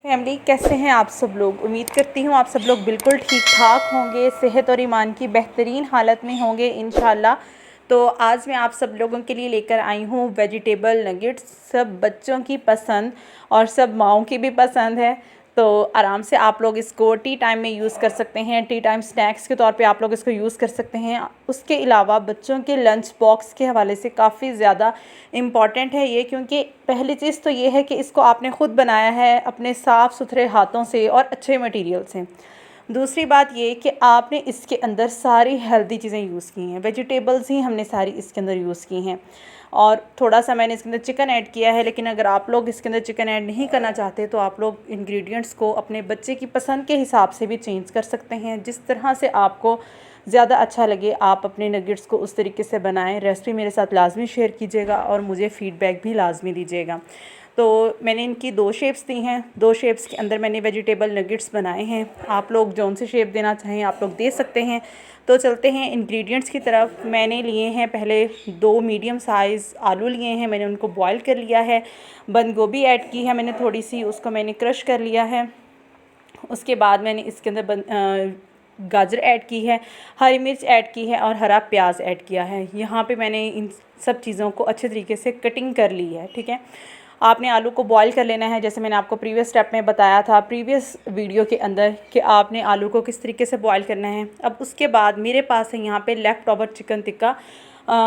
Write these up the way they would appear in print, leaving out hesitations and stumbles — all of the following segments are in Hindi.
फैमिली, कैसे हैं आप सब लोग। उम्मीद करती हूँ आप सब लोग बिल्कुल ठीक ठाक होंगे, सेहत और ईमान की बेहतरीन हालत में होंगे इंशाल्लाह। तो आज मैं आप सब लोगों के लिए लेकर आई हूँ वेजिटेबल नगेट्स, सब बच्चों की पसंद और सब माओं की भी पसंद है। तो आराम से आप लोग इसको टी टाइम में यूज़ कर सकते हैं, टी टाइम स्नैक्स के तौर पे आप लोग इसको यूज़ कर सकते हैं। उसके अलावा बच्चों के लंच बॉक्स के हवाले से काफ़ी ज़्यादा इम्पॉर्टेंट है ये, क्योंकि पहली चीज़ तो ये है कि इसको आपने ख़ुद बनाया है अपने साफ़ सुथरे हाथों से और अच्छे मटेरियल से। दूसरी बात ये कि आपने इसके अंदर सारी हेल्दी चीज़ें यूज़ की हैं, वेजिटेबल्स ही हमने सारी इसके अंदर यूज़ की हैं। और थोड़ा सा मैंने इसके अंदर चिकन ऐड किया है, लेकिन अगर आप लोग इसके अंदर चिकन ऐड नहीं करना चाहते तो आप लोग इंग्रेडिएंट्स को अपने बच्चे की पसंद के हिसाब से भी चेंज कर सकते हैं। जिस तरह से आपको ज़्यादा अच्छा लगे आप अपने नगेट्स को उस तरीके से बनाएं। रेसिपी मेरे साथ लाजमी शेयर कीजिएगा और मुझे फ़ीडबैक भी लाजमी दीजिएगा। तो मैंने इनकी 2 शेप्स दी हैं, 2 शेप्स के अंदर मैंने वेजिटेबल नगेट्स बनाए हैं। आप लोग जौन सी शेप देना चाहें आप लोग दे सकते हैं। तो चलते हैं इंग्रेडिएंट्स की तरफ। मैंने लिए हैं पहले 2 मीडियम साइज़ आलू लिए हैं, मैंने उनको बॉयल कर लिया है। बंद गोभी ऐड की है मैंने थोड़ी सी, उसको मैंने क्रश कर लिया है। उसके बाद मैंने इसके अंदर गाजर ऐड की है, हरी मिर्च ऐड की है और हरा प्याज ऐड किया है। यहाँ पे मैंने इन सब चीज़ों को अच्छे तरीके से कटिंग कर ली है, ठीक है। आपने आलू को बॉईल कर लेना है, जैसे मैंने आपको प्रीवियस स्टेप में बताया था प्रीवियस वीडियो के अंदर कि आपने आलू को किस तरीके से बॉईल करना है। अब उसके बाद मेरे पास है यहाँ पे लेफ़्ट ओवर चिकन टिक्का,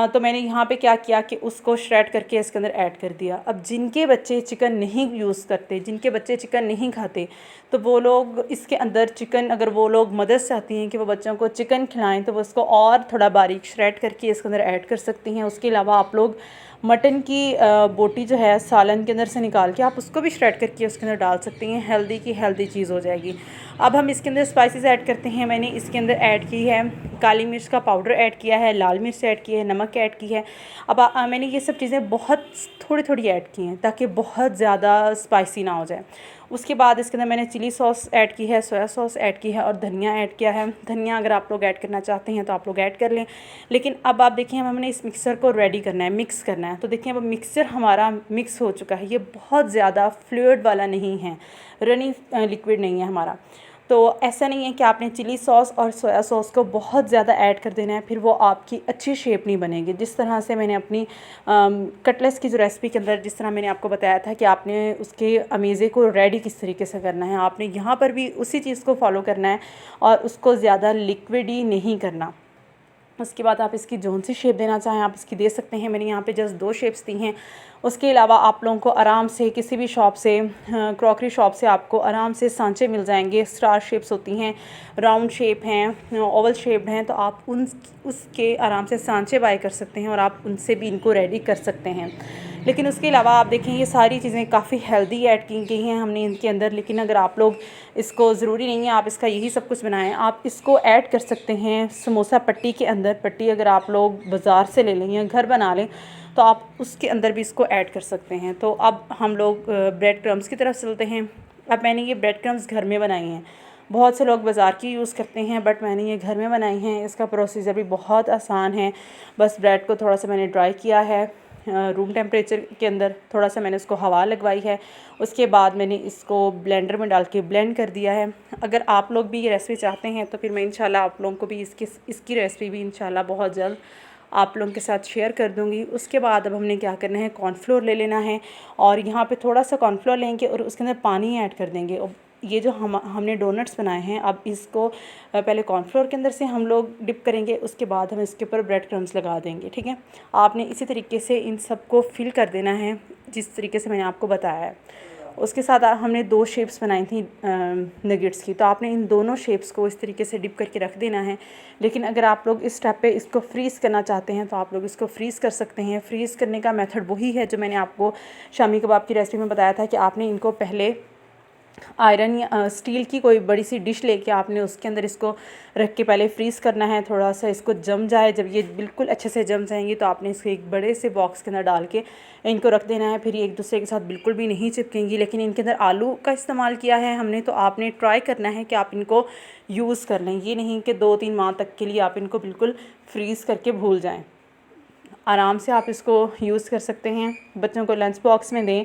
तो मैंने यहाँ पे क्या किया कि उसको श्रेड करके इसके अंदर ऐड कर दिया। अब जिनके बच्चे चिकन नहीं यूज़ करते, जिनके बच्चे चिकन नहीं खाते, तो वो लोग इसके अंदर चिकन, अगर वो लोग मदद चाहती हैं कि वो बच्चों को चिकन खिलाएं, तो वो उसको और थोड़ा बारीक श्रेड करके इसके अंदर ऐड कर सकती हैं। उसके अलावा आप लोग मटन की बोटी जो है सालन के अंदर से निकाल के आप उसको भी श्रेड करके उसके अंदर डाल सकती हैं। हेल्दी की हेल्दी चीज़ हो जाएगी। अब हम इसके अंदर स्पाइसेस ऐड करते हैं। मैंने इसके अंदर ऐड की है काली मिर्च का पाउडर ऐड किया है, लाल मिर्च ऐड की है, नमक ऐड की है। अब मैंने ये सब चीज़ें बहुत थोड़ी थोड़ी ऐड की हैं ताकि बहुत ज़्यादा स्पाइसी ना हो जाए। उसके बाद इसके अंदर मैंने चिली सॉस ऐड की है, सोया सॉस ऐड की है और धनिया ऐड किया है। धनिया अगर आप लोग ऐड करना चाहते हैं तो आप लोग ऐड कर लें। लेकिन अब आप देखिए हमने इस मिक्सर को रेडी करना है, मिक्स करना है। तो देखिए अब मिक्सचर हमारा मिक्स हो चुका है। ये बहुत ज़्यादा फ्लूइड वाला नहीं है, रनी लिक्विड नहीं है हमारा। तो ऐसा नहीं है कि आपने चिली सॉस और सोया सॉस को बहुत ज़्यादा ऐड कर देना है, फिर वो आपकी अच्छी शेप नहीं बनेगी। जिस तरह से मैंने अपनी कटलेट्स की जो रेसिपी के अंदर जिस तरह मैंने आपको बताया था कि आपने उसके अमेज़े को रेडी किस तरीके से करना है, आपने यहाँ पर भी उसी चीज़ को फॉलो करना है और उसको ज़्यादा लिक्विडी नहीं करना। उसके बाद आप इसकी जौन सी शेप देना चाहें आप इसकी दे सकते हैं। मैंने यहाँ पे जस्ट 2 शेप्स दी हैं। उसके अलावा आप लोगों को आराम से किसी भी शॉप से, क्रॉकरी शॉप से आपको आराम से सांचे मिल जाएंगे। स्टार शेप्स होती हैं, राउंड शेप हैं, ओवल शेप्ड हैं, तो आप उसके आराम से सांचे बाय कर सकते हैं और आप उनसे भी इनको रेडी कर सकते हैं। लेकिन उसके अलावा आप देखें ये सारी चीज़ें काफ़ी हेल्दी ऐड की गई हैं हमने इनके अंदर। लेकिन अगर आप लोग इसको ज़रूरी नहीं है आप इसका यही सब कुछ बनाएं, आप इसको ऐड कर सकते हैं समोसा पट्टी के अंदर। पट्टी अगर आप लोग बाज़ार से ले लें या घर बना लें तो आप उसके अंदर भी इसको ऐड कर सकते हैं। तो अब हम लोग ब्रेड क्रम्स की तरफ चलते हैं। अब मैंने ये ब्रेड क्रम्स घर में बनाई हैं। बहुत से लोग बाज़ार की यूज़ करते हैं, बट मैंने ये घर में बनाई हैं। इसका प्रोसीजर भी बहुत आसान है। बस ब्रेड को थोड़ा सा मैंने ड्राई किया है रूम टेम्परेचर के अंदर, थोड़ा सा मैंने उसको हवा लगवाई है। उसके बाद मैंने इसको ब्लेंडर में डाल के ब्लेंड कर दिया है। अगर आप लोग भी ये रेसिपी चाहते हैं तो फिर मैं इंशाल्लाह आप लोगों को भी इसकी रेसिपी भी इंशाल्लाह बहुत जल्द आप लोगों के साथ शेयर कर दूंगी। उसके बाद अब हमने क्या करना है, कॉर्नफ्लोर ले लेना है और यहाँ पे थोड़ा सा कॉर्नफ्लोर लेंगे और उसके अंदर पानी ऐड कर देंगे। और ये जो हमने डोनट्स बनाए हैं, अब इसको पहले कॉर्नफ्लोर के अंदर से हम लोग डिप करेंगे, उसके बाद हम इसके ऊपर ब्रेड क्रम्स लगा देंगे, ठीक है। आपने इसी तरीके से इन सबको फिल कर देना है जिस तरीके से मैंने आपको बताया है। उसके साथ हमने 2 शेप्स बनाई थी नगेट्स की, तो आपने इन दोनों शेप्स को इस तरीके से डिप करके रख देना है। लेकिन अगर आप लोग इस स्टेप पे इसको फ्रीज़ करना चाहते हैं तो आप लोग इसको फ्रीज़ कर सकते हैं। फ्रीज़ करने का मेथड वही है जो मैंने आपको शामी कबाब की रेसिपी में बताया था कि आपने इनको पहले आयरन या स्टील की कोई बड़ी सी डिश लेके आपने उसके अंदर इसको रख के पहले फ्रीज़ करना है। थोड़ा सा इसको जम जाए, जब ये बिल्कुल अच्छे से जम जाएंगी तो आपने इसको एक बड़े से बॉक्स के अंदर डाल के इनको रख देना है। फिर ये एक दूसरे के साथ बिल्कुल भी नहीं चिपकेंगी। लेकिन इनके अंदर आलू का इस्तेमाल किया है हमने, तो आपने ट्राई करना है कि आप इनको यूज़ कर लें। ये नहीं कि 2-3 माह तक के लिए आप इनको बिल्कुल फ्रीज़ करके भूल जाएँ। आराम से आप इसको यूज़ कर सकते हैं, बच्चों को लंच बॉक्स में दें